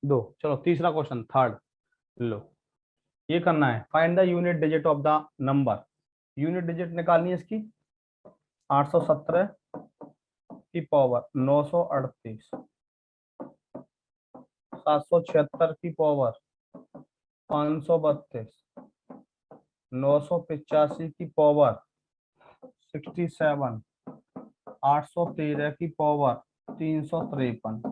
2। चलो तीसरा question, third लो, ये करना है, find the unit digit of the number. Unit digit निकालनी है इसकी, 817 की पावर 938, 776 की पावर 532, 985 की पावर 67, 813 की पावर 353।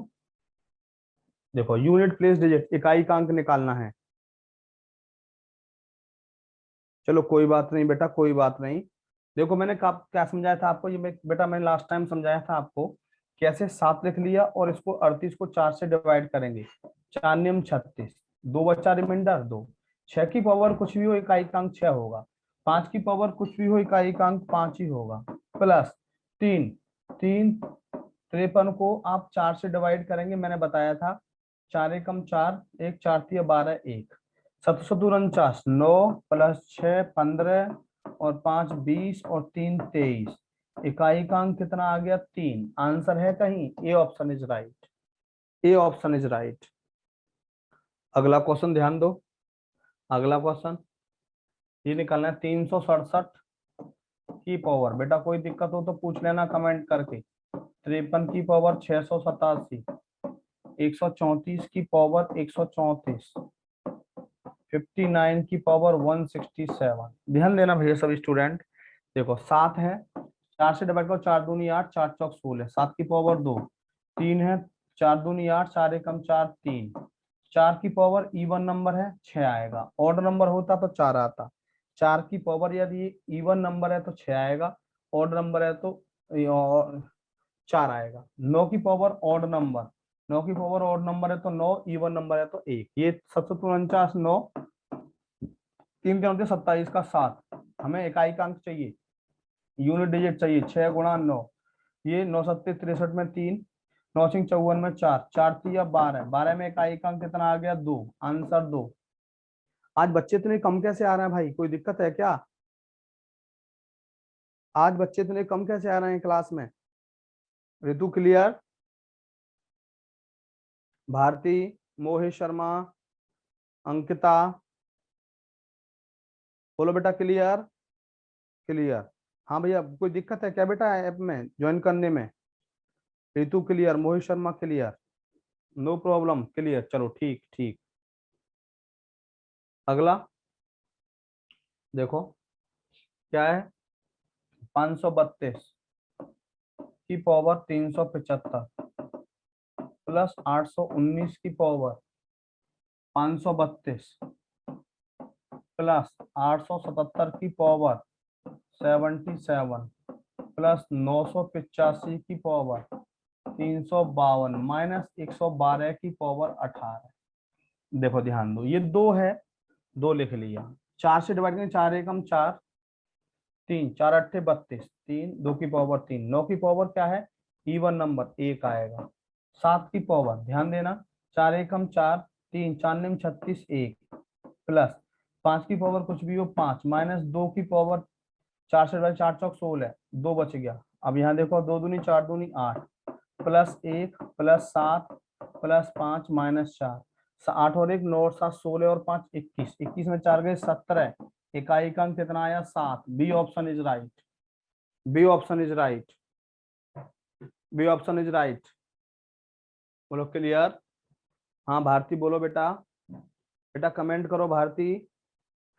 देखो यूनिट प्लेस डिजिट, इकाई का अंक निकालना है। चलो कोई बात नहीं बेटा, कोई बात नहीं। देखो मैंने क्या समझाया था आपको, ये बेटा मैंने लास्ट टाइम समझाया था आपको कैसे 7 लिख लिया और इसको 38 को 4 से डिवाइड करेंगे, 4 नियम 36, 2 बचा रिमाइंडर 2। 6 की पावर कुछ भी हो इकाई का अंक 6 होगा, 5 की पावर कुछ भी हो इकाई का अंक 5 ही होगा, प्लस 3, 3 53 को आप 4 से डिवाइड करेंगे, मैंने बताया था 4 एकम 4, 1 4 तिया 12, 1 749, 9 प्लस 6 15 और 5 20 और 3 23। इकाई का अंक कितना आ गया 3। आंसर है कहीं, A option is right, A option is right. अगला क्वेश्चन ध्यान दो, अगला क्वेश्चन ये निकालना है 367 की पावर। बेटा कोई दिक्कत हो तो पूछ लेना कमेंट करके। 53 की पावर 687, 134 की पावर 134, 59 की पावर 167। ध्यान देना भैया सब स्टूडेंट। देखो 7 है, 4 से डिवाइड करो, 4 दूनी 8, 4 चौक 16, 7 की पावर 2, 3 है, 4 दूनी 8, 4 एकम 4 3, 4 की पावर इवन नंबर है 6 आएगा, ऑड नंबर होता तो 4 आता। 4 की पावर यदि इवन नंबर है तो 6 आएगा, ऑड नंबर है तो 4 आएगा। 9 की पावर ऑड नंबर, 9 की पावर ऑड नंबर है तो 9, इवन नंबर है तो 1। ये 749, 9 3 के होते 27 का 7। हमें इकाई का अंक चाहिए, यूनिट डिजिट चाहिए, 6 गुणा 9, ये 9 सत्ते 63 में 3, 9 सिंह 54 में 4, 4 तिया 12, 12 में इकाई का अंक कितना आ गया 2। आंसर 2। आज बच्चे इतने कम कैसे आ रहे हैं भाई, कोई दिक्कत है क्या? आज बच्चे इतने कम कैसे आ रहे हैं क्लास में? ऋतु क्लियर, भारती, मोहित शर्मा, अंकिता, बोलो बेटा क्लियर, क्लियर। हाँ भैया कोई दिक्कत है क्या बेटा ऐप में ज्वाइन करने में? Ritu clear, Mohit Sharma clear, no problem clear. चलो ठीक ठीक। अगला देखो क्या है, 532 की पावर 375 प्लस 819 की पावर 532 प्लस 877 की पावर 77 प्लस 985 की पावर 352 माइनस 112 की पावर 18। देखो ध्यान दो, ये 2 है, 2 लिख लिया, 4 से डिवाइड करें, 4 एकम 4, 3 4 अट्ठे 32, 3 2 की पावर 3, 9 की पावर क्या है इवन नंबर 1 आएगा। 7 की पावर ध्यान देना, 4 एकम 4, 3 4 निम 36, 1 प्लस 5 की पावर कुछ भी हो 5 माइनस 2 की पावर 4 से डिवाइड 4 चौक 16, 2 बच गया। अब यहाँ देखो 2 दूनी 4 दूनी 8 प्लस 1 प्लस 7 प्लस 5 माइनस 4, 8 और 1 9 और 7 16 और 5 21, 21 में 4 गए 17। इकाई का अंक कितना आया 7। B option is right, B option is right, B option is right. बोलो क्लियर। हाँ भारती बोलो बेटा, बेटा कमेंट करो भारती,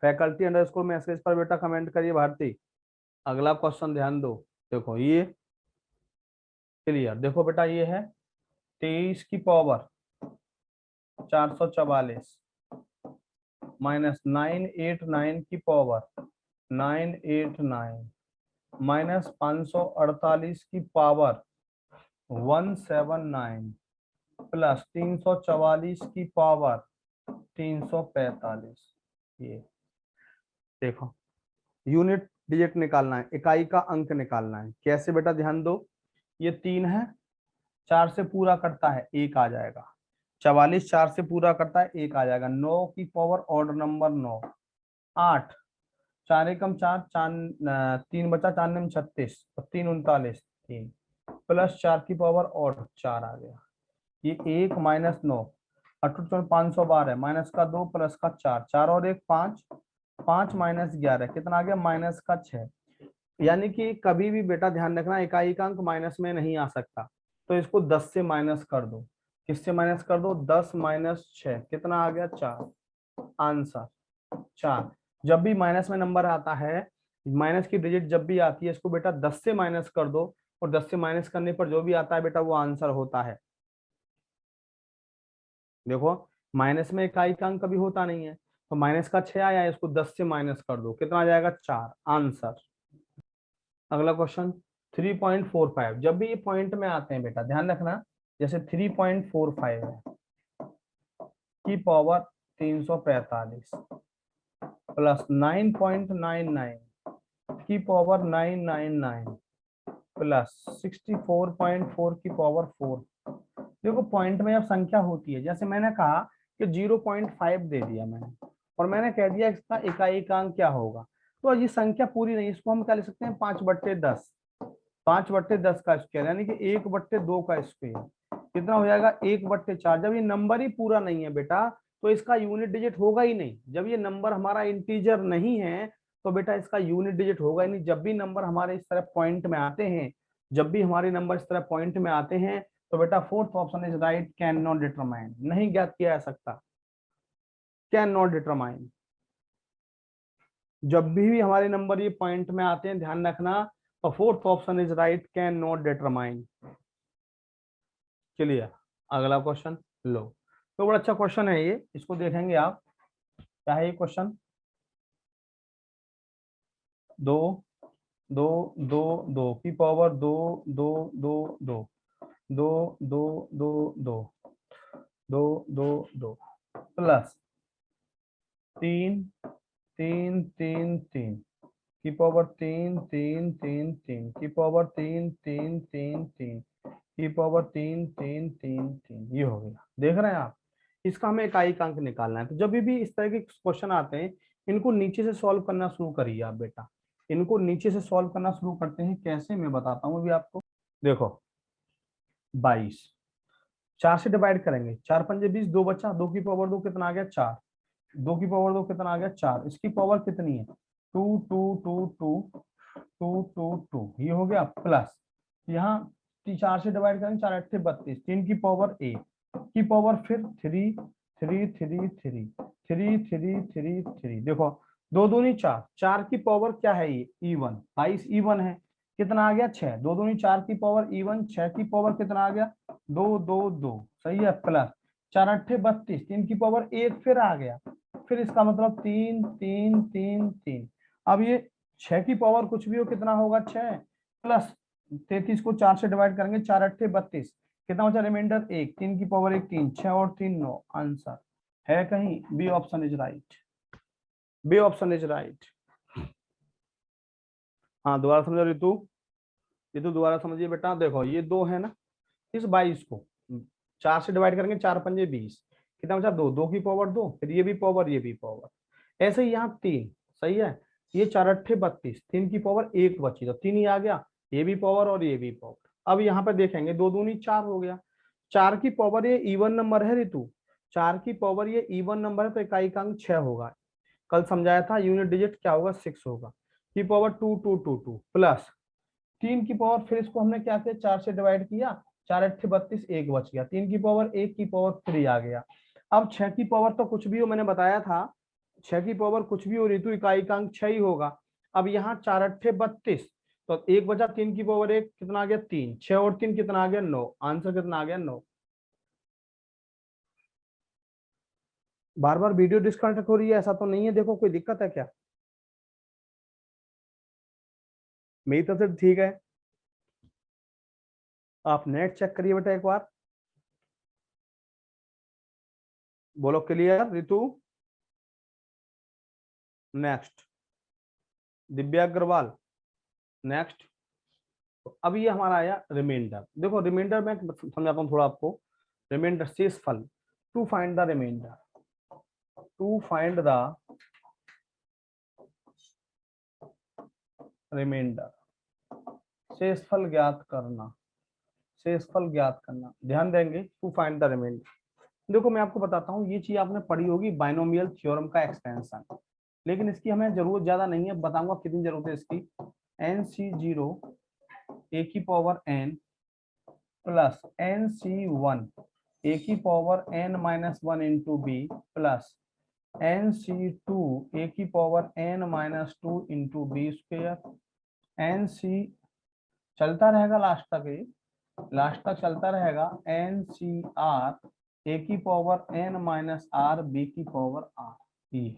फैकल्टी अंडरस्कोर मैसेज पर बेटा कमेंट करिए भारती। अगला क्वेश्चन ध्यान दो, देखो ये क्लियर। देखो बेटा ये है 23 की पावर 444 माइनस 989 की पावर 989 माइनस 548 की पावर 179 प्लस 344 की पावर 345। ये देखो यूनिट डिजिट निकालना है, इकाई का अंक निकालना है। कैसे बेटा ध्यान दो, ये 3 है, 4 से पूरा करता है 1 आ जाएगा, 44 4 से पूरा करता है 1 आ जाएगा, 9 की पावर ऑड नंबर 9, 8 4 एकम 4 4 3 बचा, 4 में 36 और 3 39 3 प्लस 4 की पावर और 4 आ गया। ये 1 माइनस 9, 8 512 माइनस का 2 प्लस का 4, 4 और 1 5, 5 माइनस 11 कितना आ गया माइनस का 6। यानी कि कभी भी बेटा ध्यान रखना इकाई का अंक माइनस में नहीं आ सकता, तो इसको 10 से माइनस कर दो। किससे माइनस कर दो? 10 माइनस 6 कितना आ गया 4। आंसर 4। जब भी माइनस में नंबर आता है, माइनस की डिजिट जब भी आती है, इसको बेटा 10 से माइनस कर दो, और 10 से माइनस करने पर जो भी आता है बेटा वो आंसर होता है। देखो माइनस में इकाई का अंक कभी होता नहीं है, तो माइनस का 6 आया, इसको 10 से माइनस कर दो, कितना आ जाएगा 4। आंसर। अगला क्वेश्चन 3.45। जब भी ये पॉइंट में आते हैं बेटा ध्यान रखना, जैसे 3.45 है की पावर 345 प्लस 9.99 की पावर 999 प्लस 64.4 की पावर 4। देखो पॉइंट में अब संख्या होती है, जैसे मैंने कहा कि 0.5 दे दिया मैंने, और मैंने कह दिया इसका इकाई का अंक क्या होगा, तो ये संख्या पूरी नहीं, इसको हम क्या लिख सकते हैं 5/10। 5/10 का स्क्वायर यानी कि 1/2 का स्क्वायर कितना हो जाएगा 1/4। जब ये नंबर ही पूरा नहीं है बेटा तो इसका यूनिट डिजिट होगा ही नहीं। जब ये नंबर हमारा इंटीजर नहीं है तो बेटा इसका यूनिट डिजिट होगा ही नहीं। जब भी नंबर हमारे इस तरह पॉइंट में आते हैं, जब भी हमारे नंबर इस तरह पॉइंट में आते हैं, तो बेटा fourth option is right, can not determine, नहीं ज्ञात किया जा सकता, कैन नॉट डिटरमाइन। जब भी हमारे नंबर ये पॉइंट में आते हैं ध्यान रखना, तो fourth option is right, can not determine. Clear. अगला क्वेश्चन लो, तो बड़ा अच्छा क्वेश्चन है ये, इसको देखेंगे आप। क्या है ये क्वेश्चन? दो दो दो दो की पावर दो दो दो दो दो दो दो दो दो दो दो प्लस 3 3 3 3 की पावर 3 3 3 3 की पावर 3 3 3 3 की पावर 3 3 3 3, ये हो गया। देख रहे हैं आप, इसका हमें इकाई का अंक निकालना है। तो जब भी इस तरह के क्वेश्चन आते हैं, इनको नीचे से सॉल्व करना शुरू करिए आप बेटा, इनको नीचे से सॉल्व करना शुरू करते हैं। कैसे मैं बताता हूँ अभी आपको। देखो 22, 4 से डिवाइड करेंगे, 4 पंजे 20, 2 बचा, 2 की पावर 2 कितना आ गया 4, 2 की पावर 2 कितना आ गया 4, इसकी पावर कितनी है 2 ये हो गया। प्लस यहाँ 4 से डिवाइड करेंगे, 4 8 32, 3 की पावर 1 की पावर फिर 3 3 3 3 3 3 3 3। देखो 2 दूनी 4, 4 की पावर क्या है ये इवन, 22 इवन है, कितना आ गया 6, 2 दूनी 4 की पावर इवन, 6 की पावर कितना आ गया 2 2 2, सही है। प्लस 4 8 32, 3 की पावर 1 फिर आ गया, फिर इसका मतलब 3 3 3 3। अब ये 6 की पावर कुछ भी हो कितना होगा 6, प्लस 33 को 4 से डिवाइड करेंगे, 4 8 32, कितना बचा रिमाइंडर 1, 3 की पावर 1 3, 6 और 3 9। आंसर है कहीं B option is right, B option is right. हाँ दोबारा समझो रितु, रितु दोबारा समझिए बेटा। देखो ये 2 है ना, इस 22 को 4 से डिवाइड करेंगे, 4 पंजे 20, कितना बचा 2, 2 की पावर 2, फिर ये भी पावर ये भी पावर। ऐसे ही यहाँ 3, सही है, ये 4 8 32, 3 की पावर 1 बची तो 3 ही आ गया, ये भी पावर और ये भी पावर। अब यहाँ पे देखेंगे 2 दूनी 4 हो गया, 4 की पावर ये इवन नंबर है रितु, 4 की पावर ये इवन नंबर है तो इकाई का अंक 6 होगा। कल समझाया था यूनिट डिजिट क्या होगा 6 होगा। की पावर 2 प्लस 3 की पावर, फिर इसको हमने क्या किया 4 से डिवाइड किया, 4 8 32, 1 बच गया, 3 की पावर 1 की पावर 3 आ गया। अब 6 की पावर तो कुछ भी हो, मैंने बताया था 6 की पावर कुछ भी हो रितु इकाई का अंक 6 ही होगा। अब यहाँ 4 8 32, तो 1 बचा, 3 की पावर 1 कितना आ गया 3, 6 और 3 कितना आ गया 9। आंसर कितना आ गया 9। बार बार वीडियो डिस्कनेक्ट हो रही है, ऐसा तो नहीं है, देखो कोई दिक्कत है क्या? मेरी तरफ से ठीक है। आप नेट चेक करिए बेटा एक बार, बोलो clear Ritu. Next Divya Agarwal, next. अब ये हमारा आया रिमाइंडर। देखो रिमाइंडर में समझाता हूँ थोड़ा आपको। रिमाइंडर शेषफल, to find the remainder, to find the remainder, शेषफल ज्ञात करना, शेषफल ज्ञात करना। ध्यान देंगे टू फाइंड द रिमाइंडर। देखो मैं आपको बताता हूँ, ये चीज आपने पढ़ी होगी बाइनोमियल थ्योरम का एक्सपेंशन, लेकिन इसकी हमें जरूरत ज्यादा नहीं है, बताऊंगा कितनी जरूरत है इसकी। एन सी जीरो ए की power N plus N C one A की power N minus one into B plus N C two A की power N minus two into B square. N C चलता रहेगा last तक, ये last तक चलता रहेगा। एन सी आर ए की power N minus R B की पावर आर। ये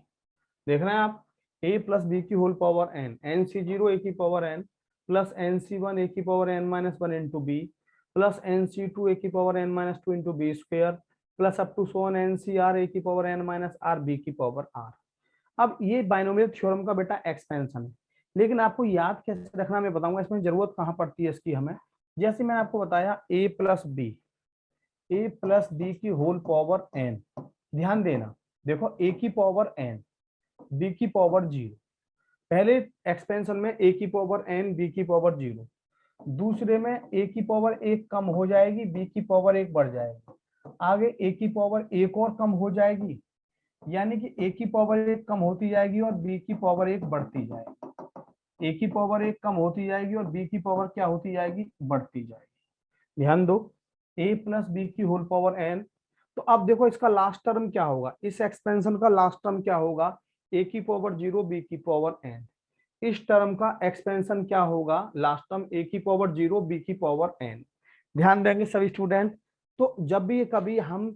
देख रहे हैं आप, ए प्लस बी की whole power N, N C zero A की power N plus N C one A की power N minus one into B plus N C two A की power N minus two into B square plus up to सोन N C R A की power N minus R B की power are. अब ये binomial theorem का बेटा expansion है, लेकिन आपको याद कैसे रखना मैं बताऊंगा, इसमें जरूरत कहाँ पड़ती है इसकी हमें। जैसे मैंने आपको बताया ए प्लस बी की होल पावर एन, ध्यान देना, देखो ए की पावर एन बी की पावर जीरो, पहले एक्सपेंशन में ए की पावर एन बी की पावर जीरो, दूसरे में ए की पावर एक कम हो जाएगी बी की पावर एक बढ़ जाएगी, आगे ए की पावर एक और कम हो जाएगी, यानी कि ए की पावर एक कम होती जाएगी और बी की पावर एक बढ़ती जाएगी। ए की पावर एक कम होती जाएगी और बी की पावर क्या होती जाएगी, बढ़ती जाएगी। ध्यान दो, ए प्लस बी की होल पावर एन। तो अब देखो इसका लास्ट टर्म क्या होगा, इस एक्सपेंशन का लास्ट टर्म क्या होगा, ए की पावर जीरो बी की पावर एन। इस टर्म का एक्सपेंशन क्या होगा, लास्ट टर्म ए की पावर जीरो बी की पावर एन। ध्यान देंगे सभी स्टूडेंट। तो जब भी कभी हम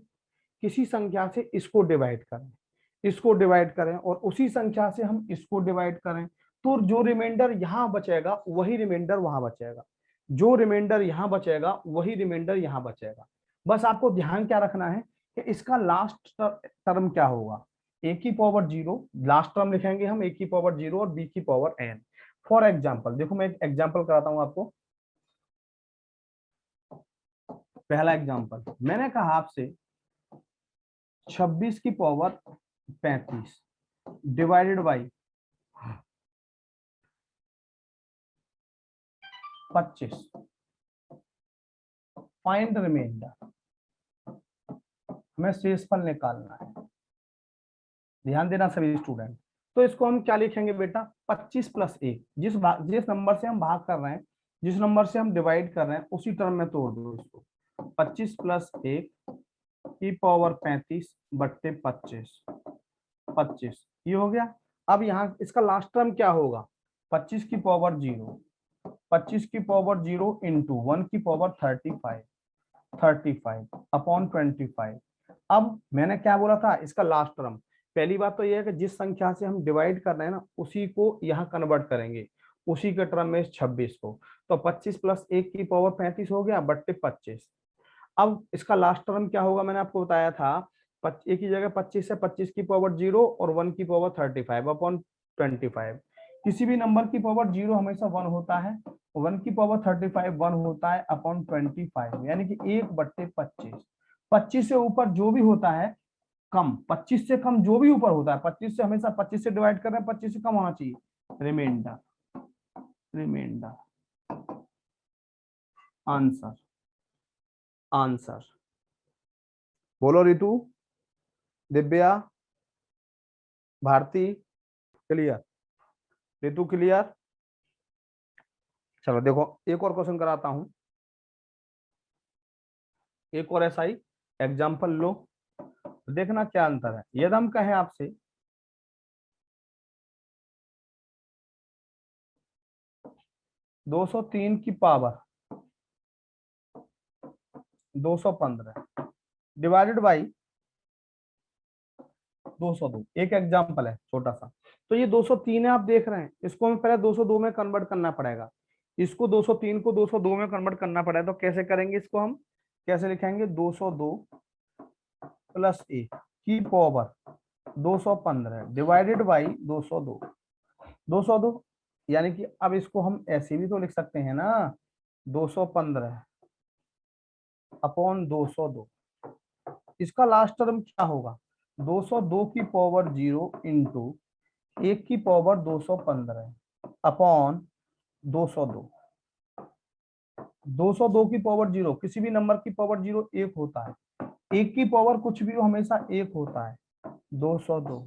किसी संख्या से इसको डिवाइड करें, इसको डिवाइड करें और उसी संख्या से हम इसको डिवाइड करें, तो जो रिमाइंडर यहां बचेगा वही रिमाइंडर वहां बचेगा, जो रिमाइंडर यहां बचेगा वही रिमाइंडर यहां बचेगा। बस आपको ध्यान क्या रखना है कि इसका लास्ट टर्म क्या होगा, ए की पावर जीरो, लास्ट टर्म लिखेंगे हम ए की पावर जीरो और बी की पावर एन। फॉर एग्जाम्पल देखो मैं एक एग्जाम्पल कराता हूं आपको। पहला एग्जाम्पल मैंने कहा आपसे 26 की power 35 divided by 25, find reminder, हमें शेषफल निकालना है। ध्यान देना सभी स्टूडेंट। तो इसको हम क्या लिखेंगे बेटा, 25 प्लस 1, जिस नंबर से हम भाग कर रहे हैं, जिस नंबर से हम डिवाइड कर रहे हैं उसी टर्म में तोड़ दो इसको। 25 प्लस 1 की पावर 35 बट्टे 25, 25 ये हो गया। अब यहाँ इसका लास्ट टर्म क्या होगा, 25 की पावर जीरो, 25 की पावर जीरो इंटू 1 की पावर 35, 35 अपॉन 25। अब मैंने क्या बोला था, इसका लास्ट टर्म, पहली बात तो यह है कि जिस संख्या से हम डिवाइड कर रहे हैं ना उसी को यहाँ कन्वर्ट करेंगे, उसी के टर्म में 26 को। तो 25 प्लस 1 की पावर 35 हो गया बट्टे 25। अब इसका लास्ट टर्म क्या होगा, मैंने आपको बताया था, एक की जगह 25 है, 25 की पावर जीरो और 1 की पावर 35 अपॉन 25। किसी भी नंबर की पावर जीरो हमेशा 1 होता है, 1 की पावर 35 1 होता है अपॉन 25, यानी कि 1 बट्टे 25। 25 से ऊपर जो भी होता है कम, 25 से कम जो भी ऊपर होता है, 25 से हमेशा 25 से डिवाइड कर रहे हैं, 25 से कम होना चाहिए, रिमाइंडर, रिमाइंडर, आंसर, आंसर। बोलो रितु, दिव्या, भारती, क्लियर, रितु क्लियर। चलो देखो एक और क्वेश्चन कराता हूं, एक और ऐसा ही एग्जाम्पल लो, देखना क्या अंतर है। यदि हम कहें आपसे 203 की पावर 215 डिवाइडेड बाई 202, एक एग्जाम्पल है छोटा सा। तो ये 203 है, आप देख रहे हैं, इसको हमें पहले 202 में कन्वर्ट करना पड़ेगा, इसको 203 को 202 में कन्वर्ट करना पड़ेगा। तो कैसे करेंगे इसको, हम कैसे लिखेंगे, 202 प्लस 1 की पावर 215 डिवाइडेड बाई 202, 202, यानी कि अब इसको हम ऐसे भी तो लिख सकते हैं ना, 215 अपॉन 202। इसका लास्ट टर्म क्या होगा, 202 की पावर जीरो इंटू 1 की पावर 215 अपॉन 202। 202 की पावर जीरो, किसी भी नंबर की पावर जीरो 1 होता है, एक की पावर कुछ भी हो हमेशा एक होता है। 202,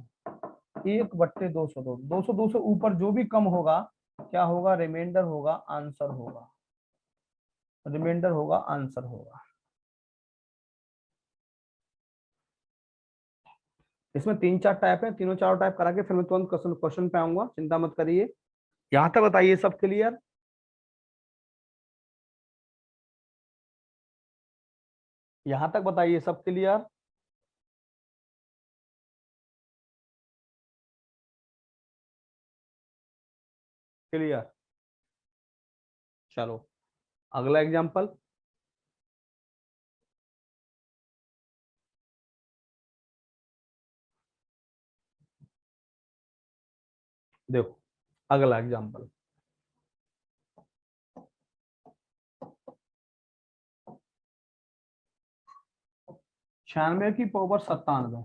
1/202, 202 से ऊपर जो भी कम होगा क्या होगा, रिमाइंडर होगा, आंसर होगा, रिमाइंडर होगा, आंसर होगा। इसमें 3-4 टाइप है, तीनों चारों टाइप करा के फिर मैं तुरंत क्वेश्चन क्वेश्चन पे आऊंगा, चिंता मत करिए। यहां तक बताइए सब क्लियर? यहां तक बताइए सब क्लियर? क्लियर? चलो अगला एग्जांपल देखो। अगला एग्जांपल, 96 की पावर 97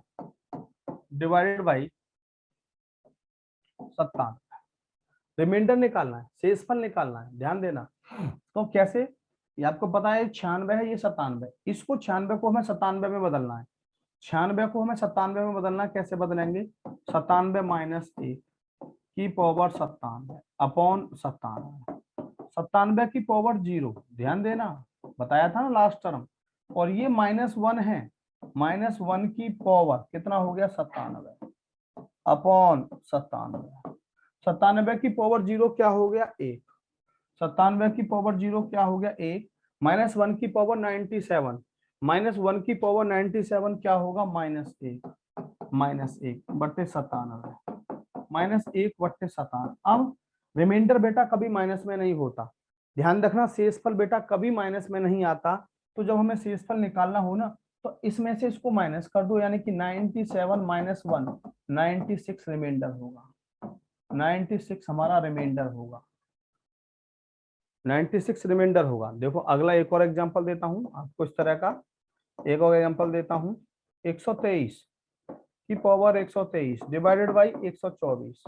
डिवाइडेड बाई 97, रिमाइंडर निकालना है, शेषफल निकालना है, ध्यान देना। तो कैसे, ये आपको पता है 96 है, ये 97, इसको 96 को हमें 97 में बदलना है। 96 को हमें 97 में बदलना है, कैसे बदलेंगे, 97 माइनस 1 की पावर 97 अपॉन 97, 97 की पावर 0, ध्यान देना, बताया था ना लास्ट टर्म। और ये -1 है, -1 की पावर कितना हो गया, 97 अपॉन 97, 97 की पावर 0 क्या हो गया, 1, 97 की पावर 0 क्या हो गया, 1, -1 की पावर 97, -1 की पावर 97 क्या होगा, -1, -1/97, -1/97। अब रिमाइंडर बेटा कभी माइनस में नहीं होता, ध्यान रखना, शेषफल बेटा कभी माइनस में नहीं आता। तो जब हमें शेषफल निकालना हो ना, तो इसमें से इसको माइनस कर दो, यानी कि 97 माइनस 1, 96 रिमाइंडर होगा, 96 हमारा रिमाइंडर होगा, 96 रिमाइंडर होगा। देखो अगला एक और एग्जांपल देता हूं आपको इस तरह का, एक और एग्जांपल देता हूं। 123 की पावर 123 डिवाइडेड बाई 124,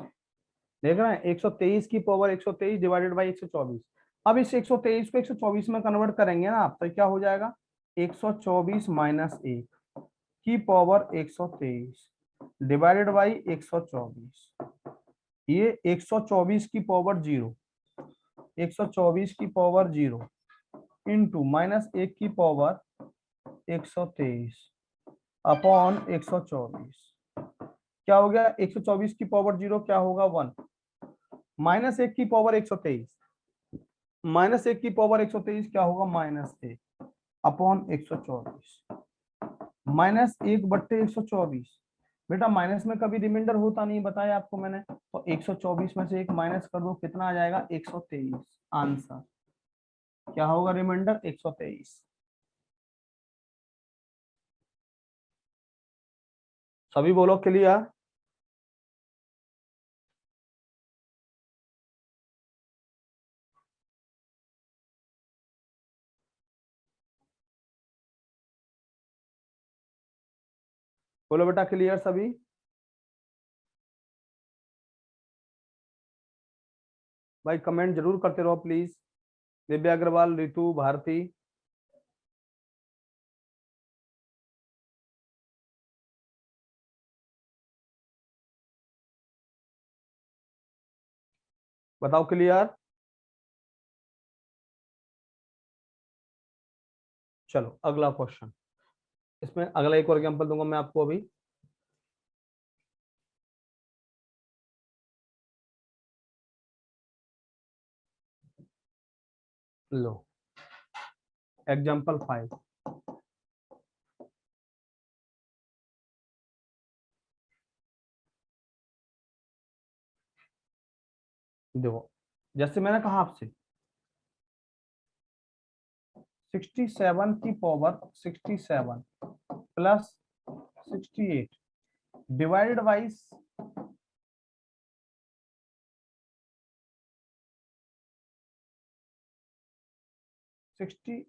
देख रहे हैं, 123 की पावर 123 डिवाइडेड बाई 124। अब इस 123 को 124 में कन्वर्ट करेंगे ना आप, तो क्या हो जाएगा, 124 माइनस 1 की पावर 123 डिवाइडेड बाई 124, ये 124 की पावर 0, 124 की पावर 0 इंटू -1 की पावर 123 अपॉन 124, क्या हो गया, 124 की पावर 0 क्या होगा, 1, -1 की पावर 123, -1 की पावर 123 क्या होगा, -1 अपॉन 124, -1/124। बेटा माइनस में कभी रिमाइंडर होता नहीं, बताया आपको मैंने। तो 124 में से एक माइनस कर दो, कितना आ जाएगा, 123, आंसर क्या होगा, रिमाइंडर 123। सभी बोलो क्लियर? बोलो बेटा क्लियर सभी? भाई कमेंट जरूर करते रहो प्लीज। दिव्या अग्रवाल, रितु, भारती, बताओ क्लियर? चलो अगला क्वेश्चन, इसमें अगला एक और एग्जांपल दूंगा मैं आपको अभी। लो एग्जांपल 5, देखो जैसे मैंने कहा आपसे 67 की पावर 67 प्लस 68 डिवाइडेड बाई 60,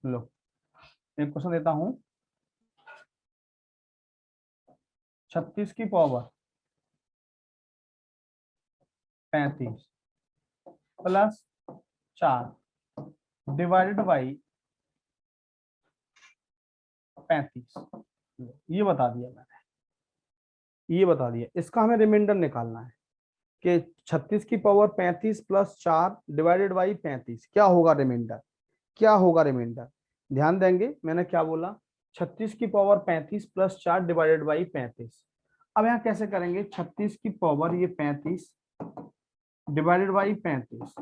लो एक क्वेश्चन देता हूं। 36 की पावर 35 प्लस 4 डिवाइडेड बाई 35, ये बता दिया मैंने, ये बता दिया। इसका हमें रिमाइंडर निकालना है कि 36 की पावर 35 प्लस 4 डिवाइडेड बाई 35 क्या होगा रिमाइंडर, क्या होगा रिमाइंडर। ध्यान देंगे मैंने क्या बोला, 36 की पावर 35 प्लस 4 डिवाइडेड बाई 35। अब यहाँ कैसे करेंगे, 36 की पावर ये 35 डिवाइडेड बाई 35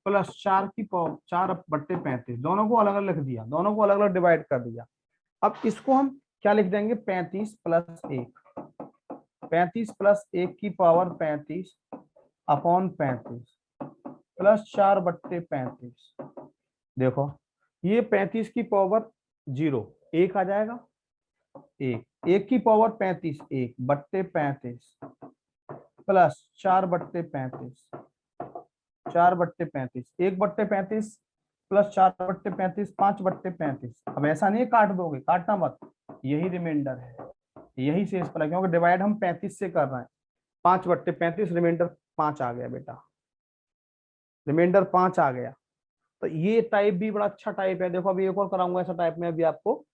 प्लस 4 की पावर 4/35, दोनों को अलग अलग लिख दिया, दोनों को अलग अलग डिवाइड कर दिया। अब इसको हम क्या लिख देंगे, 35 प्लस 1, 35 प्लस 1 की पावर 35 अपॉन 35 प्लस 4/35। देखो ये 35 की पावर 0 1 आ जाएगा, 1 की पावर 35 1/35 प्लस 4/35, 4/35, 1/35 प्लस 4/35 5/35। अब ऐसा नहीं काट दोगे, काटना मत, यही रिमाइंडर है, यही शेष फल है, क्योंकि डिवाइड हम 35 से कर रहे हैं। 5/35 रिमाइंडर 5 आ गया बेटा, रिमाइंडर 5 आ गया। तो ये टाइप भी बड़ा अच्छा टाइप है। देखो अभी एक और कराऊंगा ऐसा टाइप में, अभी आपको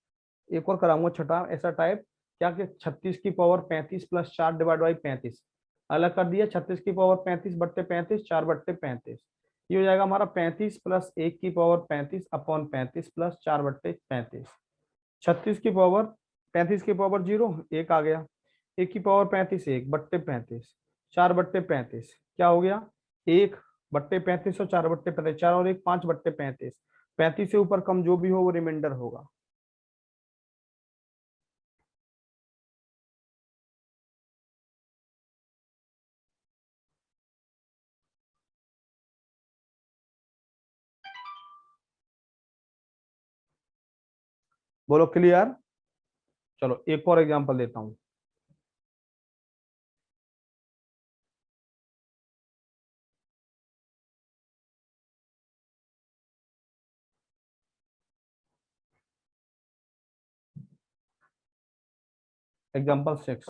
एक और कराऊंगा छठा ऐसा टाइप, क्या कि 36 की पावर 35 प्लस 4 डिवाइड बाई 35 अलग कर दिया, 36 की पावर 35/35 4/35, ये हो जाएगा हमारा 35 प्लस 1 की पावर 35 अपॉन 35 प्लस 4/35। 36 की पावर 35 की पावर 0 1 आ गया, 1 की पावर 35 1/35 4/35 क्या हो गया, 1/35 और 4/35, 4 और 1 5/35, 35 से ऊपर कम जो भी हो वो रिमाइंडर होगा। बोलो क्लियर। चलो एक और एग्जांपल देता हूं। एग्जांपल 6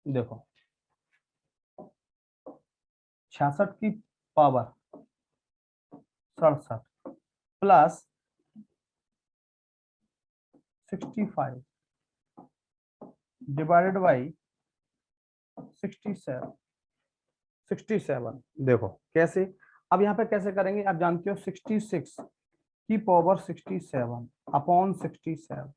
देखो, 66 की पावर 67 प्लस 65 डिवाइडेड बाई 67, 67। देखो कैसे, अब यहाँ पे कैसे करेंगे, आप जानते हो 66 की पावर 67 अपॉन 67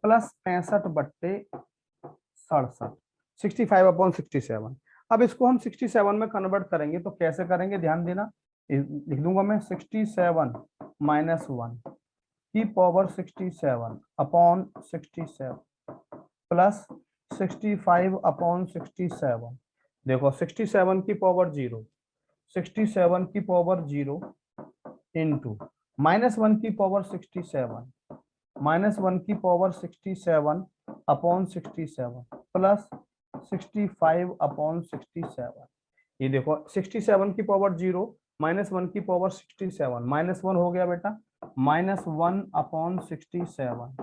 प्लस 65/67, 65/67। अब इसको हम 67 में कन्वर्ट करेंगे तो कैसे करेंगे, ध्यान देना, लिख दूंगा मैं 67 माइनस 1 की पावर 67 अपॉन 67 प्लस 65/67। देखो 67 की पावर 0, 67 की पावर 0 इंटू -1 की पावर 67, -1 की पावर 67 अपॉन 67 प्लस 65/67। ये देखो 67 की पावर 0 -1 की पावर 67, -1 हो गया बेटा, -1/67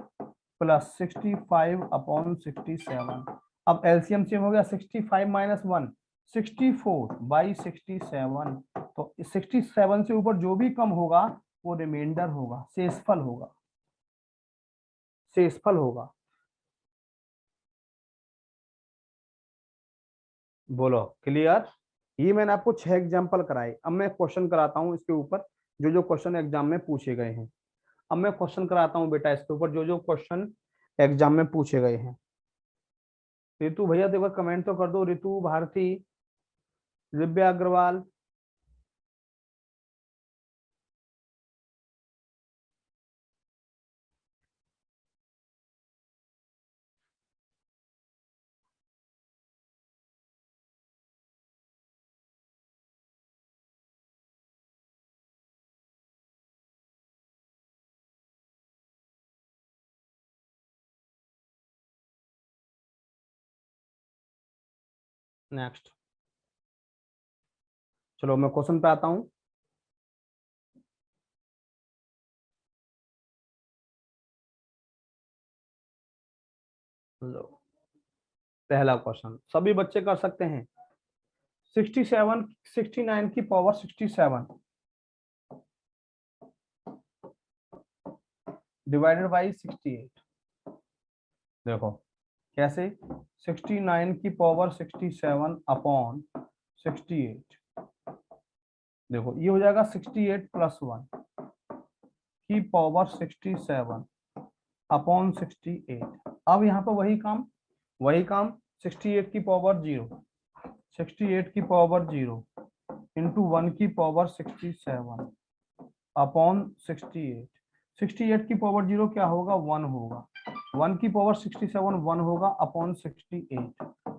प्लस 65/67। अब एलसीएम सेम हो गया, 65 माइनस 1 64/67। तो 67 से ऊपर जो भी कम होगा वो रिमाइंडर होगा, शेषफल होगा, शेषफल होगा। बोलो क्लियर। ये मैंने आपको 6 एग्जांपल कराए, अब मैं क्वेश्चन कराता हूँ इसके ऊपर, जो जो क्वेश्चन एग्जाम में पूछे गए हैं। अब मैं क्वेश्चन कराता हूँ बेटा इसके ऊपर, जो जो क्वेश्चन एग्जाम में पूछे गए हैं। रितु भैया देखो कमेंट तो कर दो, रितु भारती दिव्या अग्रवाल। नेक्स्ट, चलो मैं क्वेश्चन पे आता हूँ। लो पहला क्वेश्चन सभी बच्चे कर सकते हैं। 67 69 की पावर 67 डिवाइडेड बाई 68। देखो कैसे, 69 की पावर 67 अपॉन 68। देखो ये हो जाएगा 68 प्लस 1 की पावर 67 अपॉन 68। अब यहाँ पे वही काम 68 की पावर 0, 68 की पावर 0 इंटू 1 की पावर 67 अपॉन 68। 68 की पावर 0 क्या होगा, 1 होगा। 1 की पावर 67 1 होगा अपॉन 68,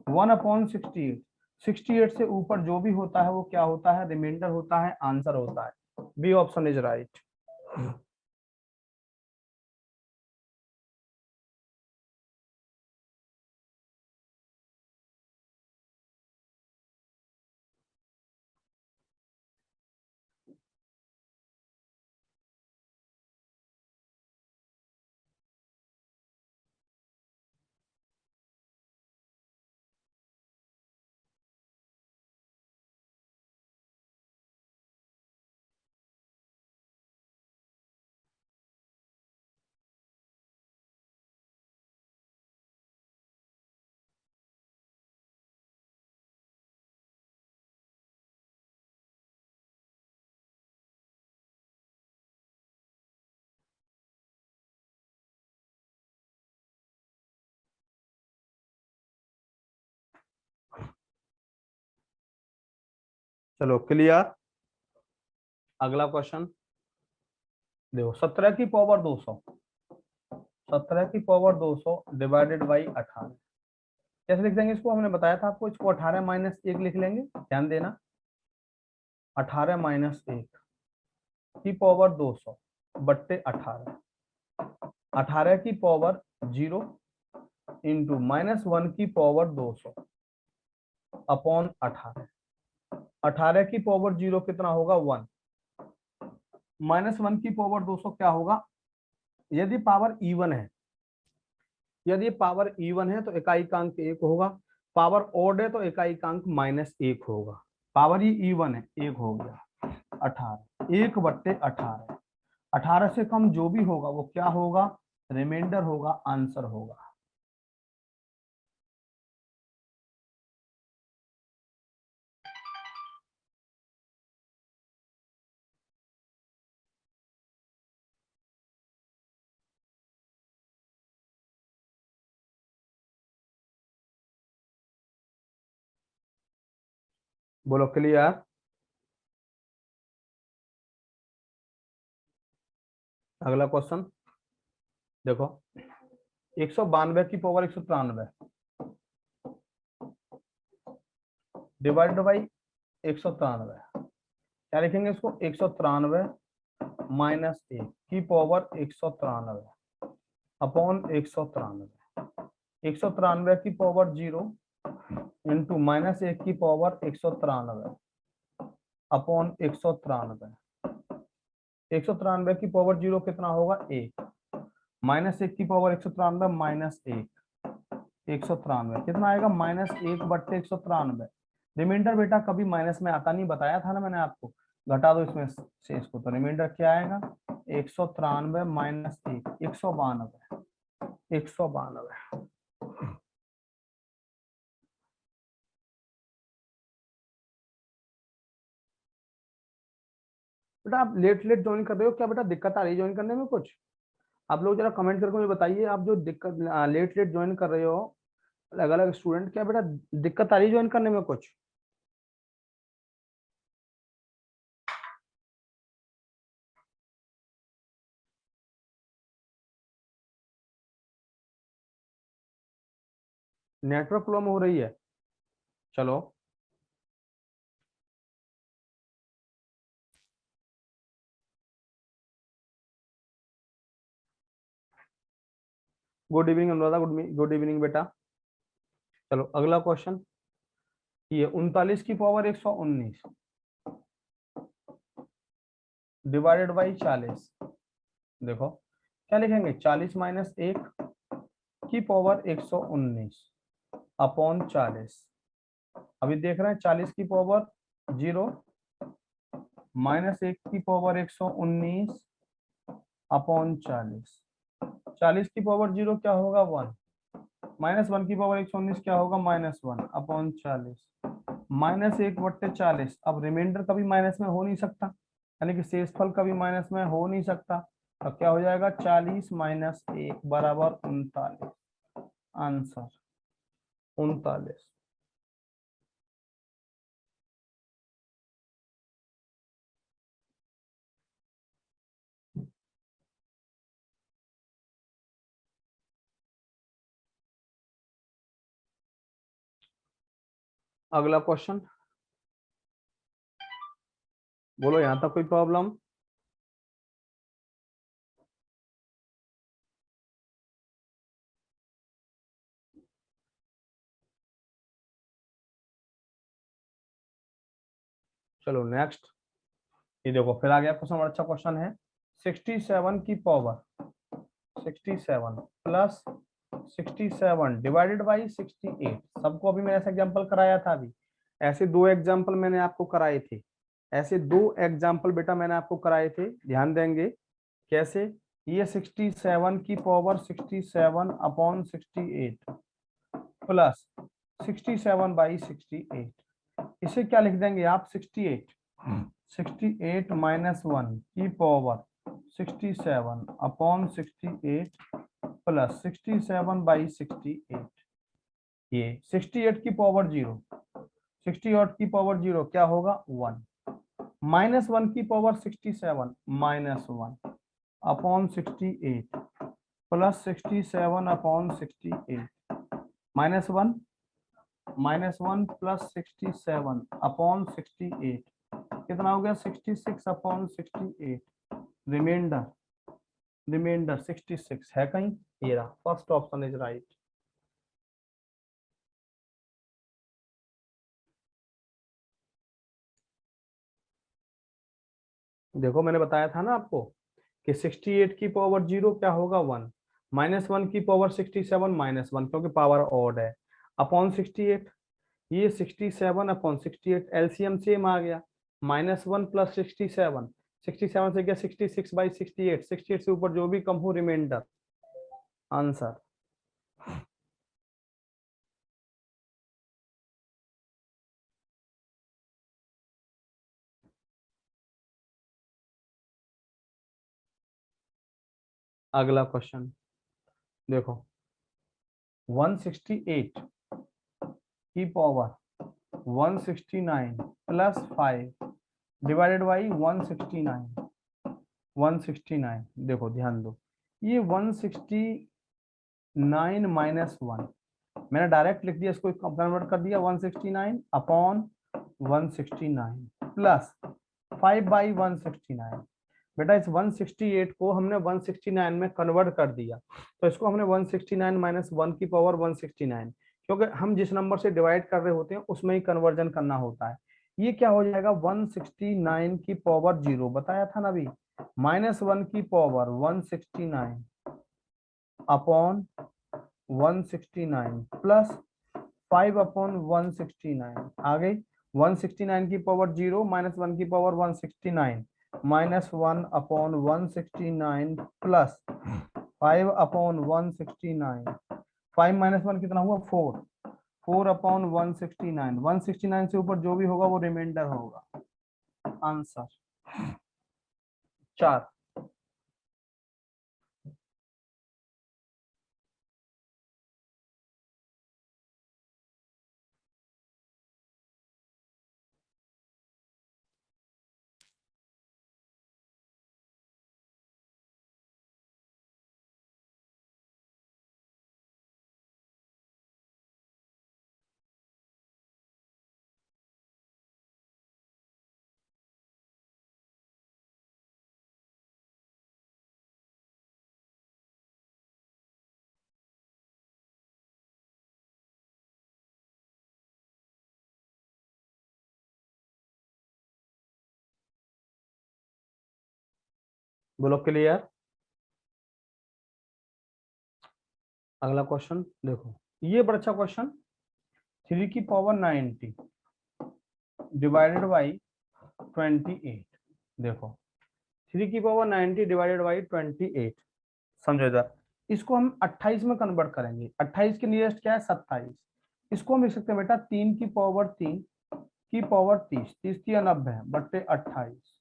1 अपॉन 68। 68 से ऊपर जो भी होता है वो क्या होता है, रिमाइंडर होता है, आंसर होता है। B option is right. चलो क्लियर। अगला क्वेश्चन देखो, 17 की पावर 200, 17 की पावर 200 डिवाइडेड बाई 18। कैसे लिख देंगे इसको, हमने बताया था आपको, इसको 18 माइनस 1 लिख लेंगे, ध्यान देना। 18 माइनस 1 की पावर 200 बट्टे 18, 18 की पावर 0 इंटू माइनस 1 की पावर 200 अपॉन 18। 18 की पावर 0 कितना होगा, 1, माइनस 1 की पावर 200 क्या होगा। यदि पावर इवन है, यदि पावर इवन है तो इकाई-अंक 1 होगा, पावर ओड है तो इकाई-अंक -1 होगा। पावर ही इवन है, 1 हो गया। 18 1 बट्टे 18, 18 से कम जो भी होगा वो क्या होगा, रिमाइंडर होगा, आंसर होगा। बोलो क्लियर। अगला क्वेश्चन देखो, 192 की पावर 193 डिवाइडेड बाई 193। क्या लिखेंगे इसको, 193 माइनस 1 की पावर 193 अपॉन 193। 193 की पावर 0 इंटू माइनस 1 की पावर 193 अपॉन 193। 193 की पावर 0 कितना होगा, 1, माइनस 1 की पावर 193 माइनस 1, 193 कितना आएगा, -1 बट्टे 193। रिमाइंडर बेटा कभी माइनस में आता नहीं, बताया था ना मैंने आपको। घटा दो इसमें से इसको, तो रिमाइंडर क्या आएगा, 193 माइनस 1, 192, 192। बेटा आप लेट लेट ज्वाइन कर रहे हो क्या, बेटा दिक्कत आ रही है ज्वाइन करने में कुछ। आप लोग जरा कमेंट करके मुझे बताइए, आप जो दिक्कत लेट लेट ज्वाइन कर रहे हो, अलग अलग स्टूडेंट, क्या बेटा दिक्कत आ रही है ज्वाइन करने में कुछ। नेटवर्क प्रॉब्लम हो रही है, चलो। Good evening Anuradha, good evening बेटा। चलो अगला क्वेश्चन, ये 39 की पावर 119 डिवाइडेड बाई 40। देखो क्या लिखेंगे, 40 माइनस 1 की पावर 119 अपॉन 40। अभी देख रहे हैं 40 की पावर 0 माइनस 1 की पावर 119 अपॉन 40। 40 की पावर 0 क्या होगा 1, माइनस 1 की पावर 119 क्या होगा -1 अपॉन 40, -1/40। अब रिमाइंडर कभी माइनस में हो नहीं सकता, यानी कि शेषफल कभी माइनस में हो नहीं सकता। अब क्या हो जाएगा 40 माइनस 1 बराबर 39। आंसर 39। अगला क्वेश्चन, बोलो यहां तक कोई प्रॉब्लम? चलो नेक्स्ट, ये देखो फिर आ गया क्वेश्चन, और अच्छा क्वेश्चन है। 67 की पावर 67 प्लस 67 डिवाइडेड बाई 68। सबको अभी मैंने ऐसा एग्जांपल कराया था। अभी ऐसे दो एग्जांपल मैंने आपको कराए थे, ऐसे दो एग्जांपल बेटा मैंने आपको कराए थे, ध्यान देंगे कैसे। ये 67 की पावर 67 अपॉन 68 प्लस 67 बाई 68, इसे क्या लिख देंगे आप 68, 68 माइनस 1 की पावर 67 अपॉन 68 प्लस 67 बाई 68। ये 68 की पावर 0, 68 की पावर 0 क्या होगा 1, माइनस 1 की power 67 -1 upon 68 plus 67 upon 68, -1 plus 67 upon 68 कितना हो गया 66 अपॉन 68। रिमाइंडर रिमाइंडर 66 है कहीं, ये रहा, फर्स्ट ऑप्शन इज राइट। देखो मैंने बताया था ना आपको कि 68 की पावर 0 क्या होगा 1, -1 की पावर 67 -1 क्योंकि पावर ऑड है अपॉन 68। ये 67 अपॉन 68 एलसीएम सेम आ गया, -1 प्लस 67, 67 से गया 66 बाई 68, 68 से ऊपर जो भी कम हो रिमाइंडर। आंसर अगला क्वेश्चन देखो, 168 की पावर 169 प्लस 5 डिवाइडेड बाई 169, 169 देखो ध्यान दो, ये 169 माइनस 1 मैंने डायरेक्ट लिख दिया, इसको कन्वर्ट कर दिया 169 अपॉन 169 प्लस 5 बाई 169। बेटा इस 168 को हमने 169 में कन्वर्ट कर दिया, तो इसको हमने 169 माइनस 1 की पावर 169, क्योंकि हम जिस नंबर से डिवाइड कर रहे होते हैं उसमें ही कन्वर्जन करना होता है। ये क्या हो जाएगा 169 की पावर 0 बताया था ना अभी, -1 की पावर 169 अपॉन 169 प्लस 5 अपॉन 169 आ गई। 169 की पावर 0 -1 की पावर 169 -1 अपॉन 169 प्लस 5 अपॉन 169, 5 -1 कितना हुआ 4, 4 अपॉन 169, 169 से ऊपर जो भी होगा वो रिमाइंडर होगा। आंसर 4। बोलो क्लियर। अगला क्वेश्चन देखो, ये बड़ा अच्छा क्वेश्चन। 3 की पावर 90 डिवाइडेड बाई 28। देखो 3 की पावर 90 डिवाइडेड बाई 28, समझो इधर। इसको हम 28 में कन्वर्ट करेंगे। 28 के नियरेस्ट क्या है? 27। इसको हम लिख सकते हैं बेटा 3 की पावर 3 की पावर 30, 30 90 बट्टे 28,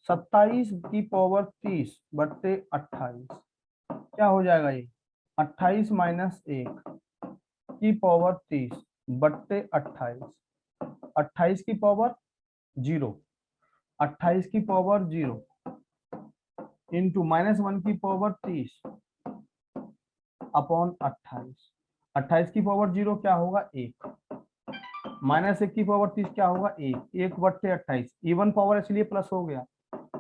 27 की पावर 30 बट्टे 28। क्या हो जाएगा ये? 28 माइनस 1 की पावर 30 बट्टे 28, 28 की पावर 0, 28 की पावर 0 इंटू -1 की पावर 30 अपॉन 28। 28 की पावर 0 क्या होगा? 1, -1 की पावर 30 क्या होगा? 1, 1/28। इवन पावर इसलिए प्लस हो गया,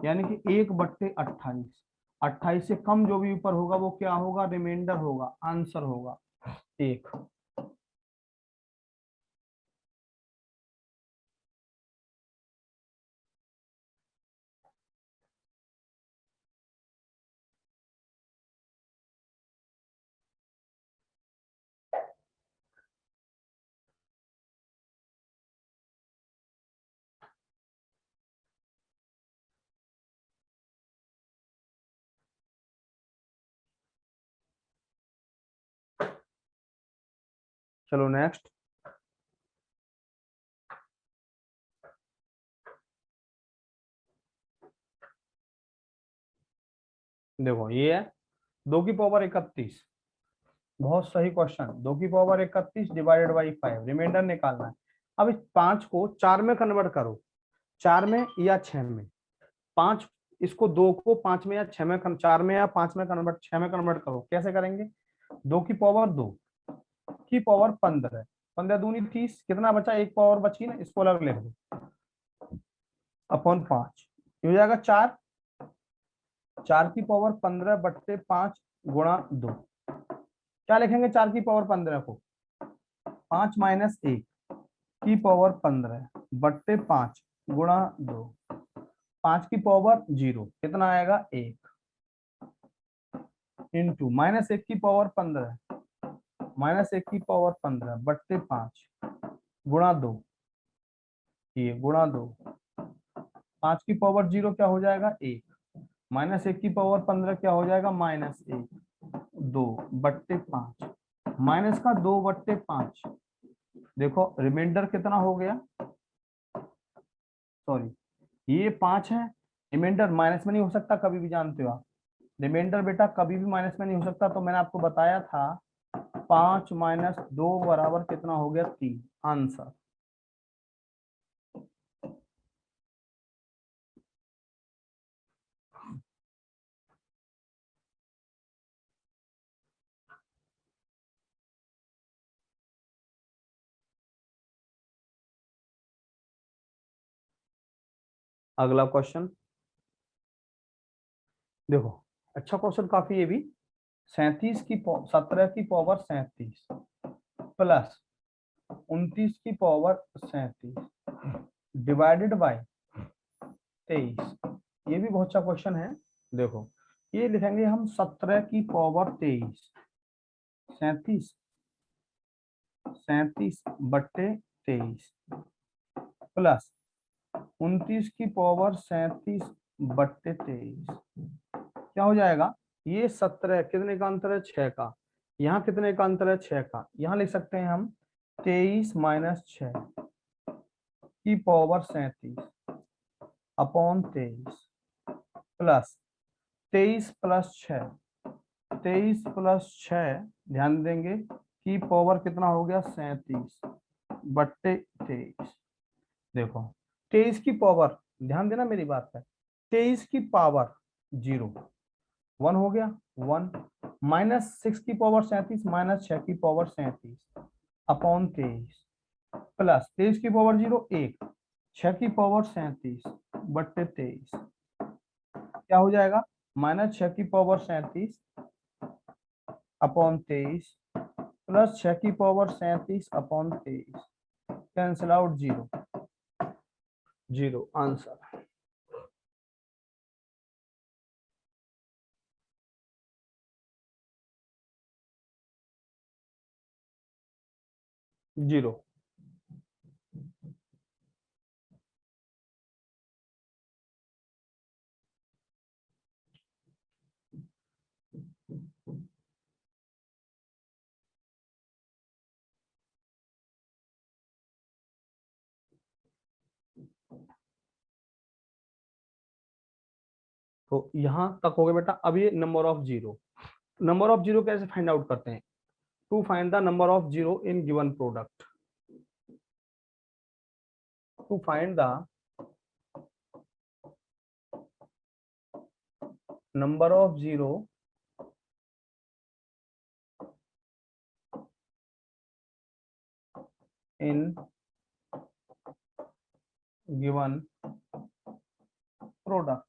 यानी कि 1/28। 28 से कम जो भी ऊपर होगा वो क्या होगा? रिमाइंडर होगा, आंसर होगा 1। चलो नेक्स्ट देखो, ये है 2 की पावर 31। बहुत सही क्वेश्चन। 2 की पावर 31 डिवाइडेड बाई 5, रिमाइंडर निकालना है। अब इस 5 को 4 में कन्वर्ट करो, 4 में या 6 में। 5, इसको 2 को 5 में या 6 में 4 में या 5 में कन्वर्ट, 6 में कन्वर्ट करो। कैसे करेंगे? 2 की पावर 2 की पावर 15, 15 दूनी 30, कितना बचा? 1 पावर बची ना, इसको अलग लिख दो अपॉन 5। हो जाएगा 4, 4 की पावर 15 बट्टे 5 गुणा 2। क्या लिखेंगे 4 की पावर 15 को? 5 माइनस 1 की पावर 15 बट्टे 5 गुणा 2। 5 की पावर 0 कितना आएगा? 1 इंटू -1 की पावर 15, -1 की पावर 15 बट्टे 5 गुणा 2, ये गुणा 2। 5 की पावर 0 क्या हो जाएगा? 1, -1 की पावर 15 क्या हो जाएगा? -1, 2 बट्टे 5, माइनस का 2/5। देखो रिमाइंडर कितना हो गया? सॉरी, ये 5 है। रिमाइंडर माइनस में नहीं हो सकता कभी भी, जानते हो आप। रिमाइंडर बेटा कभी भी माइनस में नहीं हो सकता, तो मैंने आपको बताया था 5 माइनस 2 बराबर कितना हो गया? 3, आंसर। अगला क्वेश्चन देखो, अच्छा क्वेश्चन काफी ये भी। 17 की पावर 37 प्लस 29 की पावर 37 डिवाइडेड बाय 23। ये भी बहुत अच्छा क्वेश्चन है। देखो ये लिखेंगे हम 17 की पावर 23, 37 37/23 प्लस 29 की पावर 37/23। क्या हो जाएगा? ये 17 कितने का अंतर है? 6 का। यहाँ कितने का अंतर है? 6 का। यहाँ लिख सकते हैं हम 23 माइनस 6 की power 37 upon 23 plus 23 plus 6, 23 plus 6, ध्यान देंगे की पावर कितना हो गया? 37/23। देखो 23 की पावर, ध्यान देना मेरी बात है, 23 की पावर 0, 1 हो गया 1, -6 की पावर 37 -6 की पावर 37 अपॉन 23 प्लस 23 की पावर 0 1, 6 की पावर 37/23। क्या हो जाएगा? -6 की पावर 37 अपॉन 23 प्लस 6 की power 37 upon 23। Cancel out 0, 0 answer. 0। तो यहां तक हो गया बेटा। अब ये number of zero, number of zero कैसे फाइंड आउट करते हैं? To find the number of zero in given product, to find the number of zero in given product.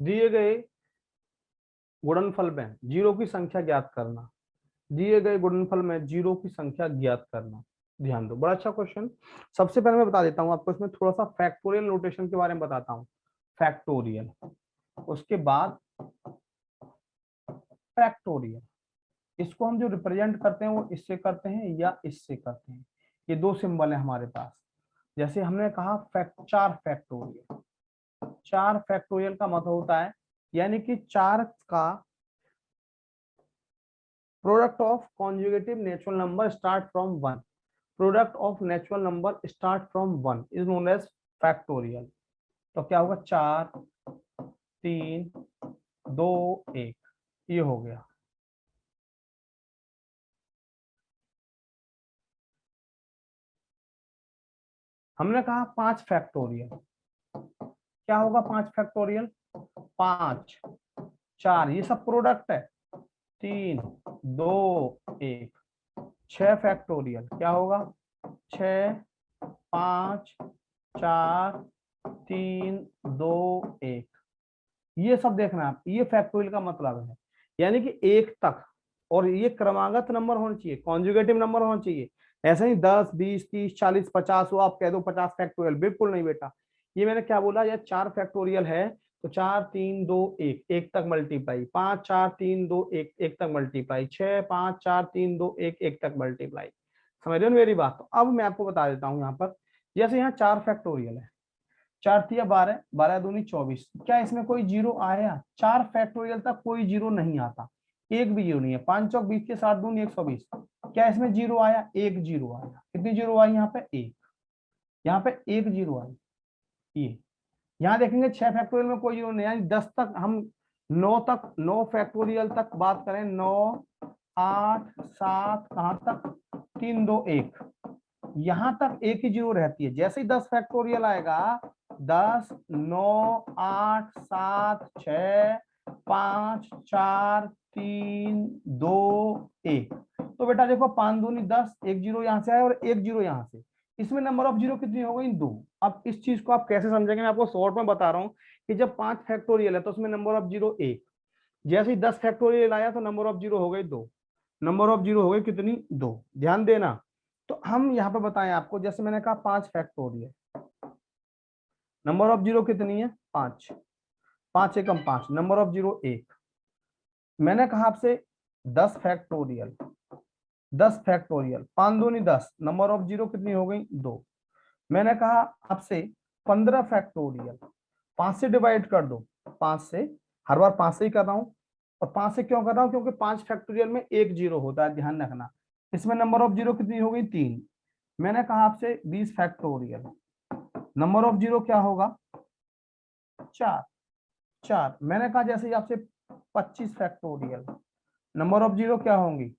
दिए गए गुणनफल में जीरो की संख्या ज्ञात करना, दिए गए गुणनफल में जीरो की संख्या ज्ञात करना। ध्यान दो, बड़ा अच्छा क्वेश्चन। सबसे पहले मैं बता देता हूं आपको, इसमें थोड़ा सा फैक्टोरियल नोटेशन के बारे में बताता हूं। फैक्टोरियल, उसके बाद फैक्टोरियल, इसको हम जो रिप्रेजेंट करते हैं वो इससे करते हैं या इससे करते हैं। ये दो सिंबल है हमारे पास। जैसे हमने कहा चार फैक्टोरियल, चार फैक्टोरियल का मतलब होता है यानी कि चार का product of conjugative natural number start from one, product of natural number start from one is known as factorial. तो क्या होगा? 4 3 2 1, ये हो गया। हमने कहा 5 फैक्टोरियल, क्या होगा? 5 फैक्टोरियल, 5 4, ये सब प्रोडक्ट है, 3 2 1। 6 फैक्टोरियल, क्या होगा? 6 5 4 3 2 1। ये सब देखना आप, ये फैक्टोरियल का मतलब है, यानी कि एक तक। और ये क्रमागत नंबर होना चाहिए, कॉन्जुगेटिव नंबर होना चाहिए। ऐसे नहीं 10 20 30 40 50 हो आप कह दो 50 फैक्टोरियल, बिल्कुल नहीं बेटा। ये मैंने क्या बोला, ये 4 फैक्टोरियल है तो 4 3 2 1, 1 तक मल्टीप्लाई, 5 4 3 2 1, 1 तक मल्टीप्लाई, 6 5 4 3 2 1, 1 तक मल्टीप्लाई। समझ रहे हो मेरी बात? तो अब मैं आपको बता देता हूँ यहाँ पर, जैसे यहाँ 4 फैक्टोरियल है, 4 तिया 12, 12 दूनी 24, क्या इसमें कोई जीरो आया? 4 फैक्टोरियल तक कोई जीरो नहीं आता, एक भी जीरो नहीं है। 5 चौक 20 के 7 दूनी 120, क्या इसमें जीरो आया? एक जीरो आया। कितनी जीरो आई यहाँ पे? एक। यहाँ पे एक जीरो आई। ये यहाँ देखेंगे 6 फैक्टोरियल में कोई जीरो नहीं, यानी 10 तक हम 9 तक, 9 फैक्टोरियल तक बात करें, 9 8 7, कहां तक? 3 2 1, यहां तक एक ही जीरो रहती है। जैसे ही 10 फैक्टोरियल आएगा, 10 9 8 7 6 5 4 3 2 1। तो बेटा देखो 5 दूनी 10, एक जीरो यहां से आया और एक जीरो यहां से, इसमें नंबर ऑफ जीरो कितनी हो गई? 2। अब इस चीज को आप कैसे समझेंगे, मैं आपको शॉर्ट में बता रहा हूँ कि जब 5 फैक्टोरियल है तो उसमें नंबर ऑफ जीरो 1, जैसे ही 10 फैक्टोरियल आया तो नंबर ऑफ जीरो हो गई 2, नंबर ऑफ जीरो हो गई कितनी? 2। ध्यान देना। तो हम यहाँ पे बताएं आपको, जैसे मैंने कहा 5 फैक्टोरियल, नंबर ऑफ जीरो कितनी है? 5, 5 एकम 5, नंबर ऑफ जीरो 1। मैंने कहा आपसे 10 फैक्टोरियल, 10 फैक्टोरियल, 5 दूनी 10, नंबर ऑफ जीरो कितनी हो गई? 2। मैंने कहा आपसे 15 फैक्टोरियल, 5 से डिवाइड कर दो, 5 से, हर बार 5 से ही कर रहा हूं। और 5 से क्यों कर रहा हूं? क्योंकि 5 फैक्टोरियल में एक जीरो होता है, ध्यान रखना। इसमें नंबर ऑफ जीरो कितनी हो गई? 3। मैंने कहा आपसे 20 फैक्टोरियल, नंबर ऑफ जीरो क्या होगा? 4, 4। मैंने कहा जैसे ही आपसे 25 फैक्टोरियल, नंबर ऑफ जीरो क्या होंगी?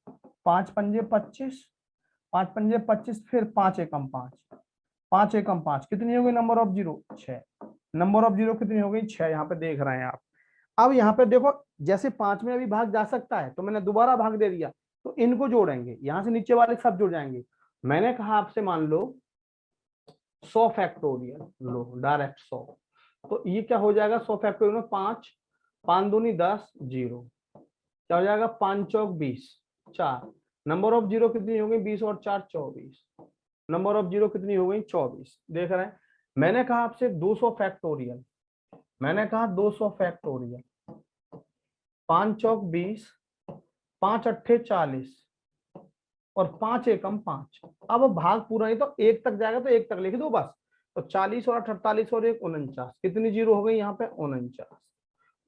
5 पंजे 25, 5 पंजे 25, फिर 5 एकम 5, 5 एकम 5, कितनी हो गई number of zero? 6। Number of zero कितनी हो गई? 6। यहाँ पे देख रहे हैं आप। अब यहाँ पे देखो, जैसे 5 में अभी भाग जा सकता है तो मैंने दोबारा भाग दे दिया, तो इनको जोड़ेंगे, यहाँ से नीचे वाले सब जुड़ जाएंगे। मैंने कहा आपसे मान लो 100 फैक्टोरियल, लो डायरेक्ट 100, तो ये क्या हो जाएगा? 100 फैक्टोरियल में 5, 5 दूनी 10, जीरो, क्या हो जाएगा? 5 चौक 20, 4। नंबर ऑफ जीरो कितनी हो गई? 20 और 4 24, नंबर ऑफ जीरो कितनी हो गई? 24। देख रहे हैं। मैंने कहा आपसे 200 फैक्टोरियल, मैंने कहा 200 फैक्टोरियल, 5 चौक 20, 5 अट्ठे 40 और 5 एकम 5। अब भाग पूरा नहीं तो एक तक जाएगा तो एक तक लिख दो बस। तो 40 और 48 और एक 49, कितनी जीरो हो गई यहाँ पे? 49,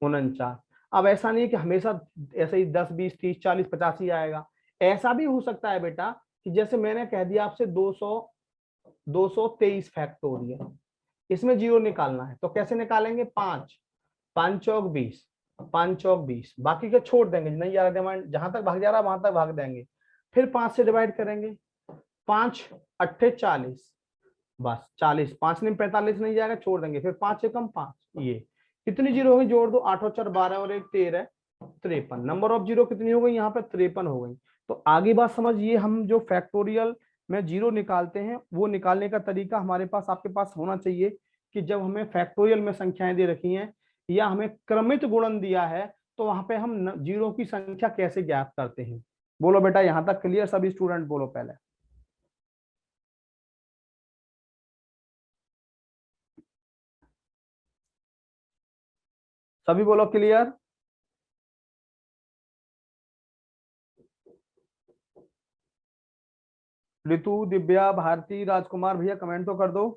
49। अब ऐसा नहीं है कि हमेशा ऐसे ही 10 20 30 40 50 ही आएगा। ऐसा भी हो सकता है बेटा कि जैसे मैंने कह दिया आपसे 223 फैक्टोरियल, इसमें जीरो निकालना है तो कैसे निकालेंगे? 5 5 चौक 20, 5 चौक 20, बाकी के छोड़ देंगे, नहीं जा रहा है जहां तक भाग जा रहा है वहां तक भाग देंगे। फिर 5 से डिवाइड करेंगे, 5 अट्ठे 40, बस 40, 5 में 45 नहीं जाएगा, छोड़ देंगे। फिर 5 से कम 5, ये कितनी जीरो होगी? जोड़ दो, 8 और 4 12 और एक 13, 53। नंबर ऑफ जीरो कितनी हो गई यहाँ पे? 53 हो गई। तो आगे बात समझिए, हम जो फैक्टोरियल में जीरो निकालते हैं वो निकालने का तरीका हमारे पास आपके पास होना चाहिए कि जब हमें फैक्टोरियल में संख्याएं दे रखी हैं या हमें क्रमित गुणन दिया है तो वहां पे हम जीरो की संख्या कैसे ज्ञात करते हैं। बोलो बेटा, यहां तक क्लियर? सभी स्टूडेंट बोलो पहले। सभी बोलो क्लियर। ऋतु, दिव्या, भारती, राजकुमार भैया कमेंट तो कर दो।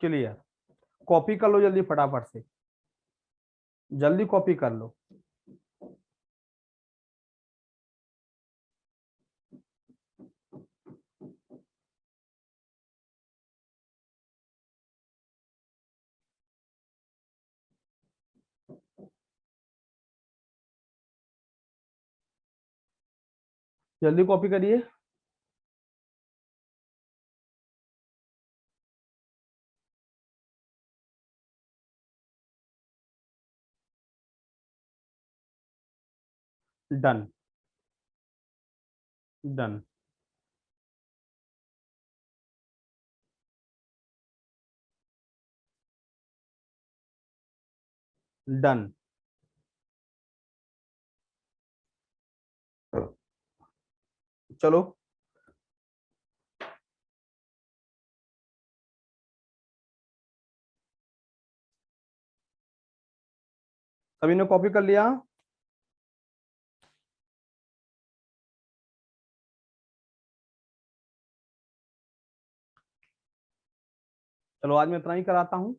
क्लियर। कॉपी कर लो जल्दी फटाफट से, जल्दी कॉपी कर लो। जल्दी कॉपी करिए। Done, done, done. चलो, सभी ने कॉपी कर लिया? चलो आज मैं इतना ही कराता हूं।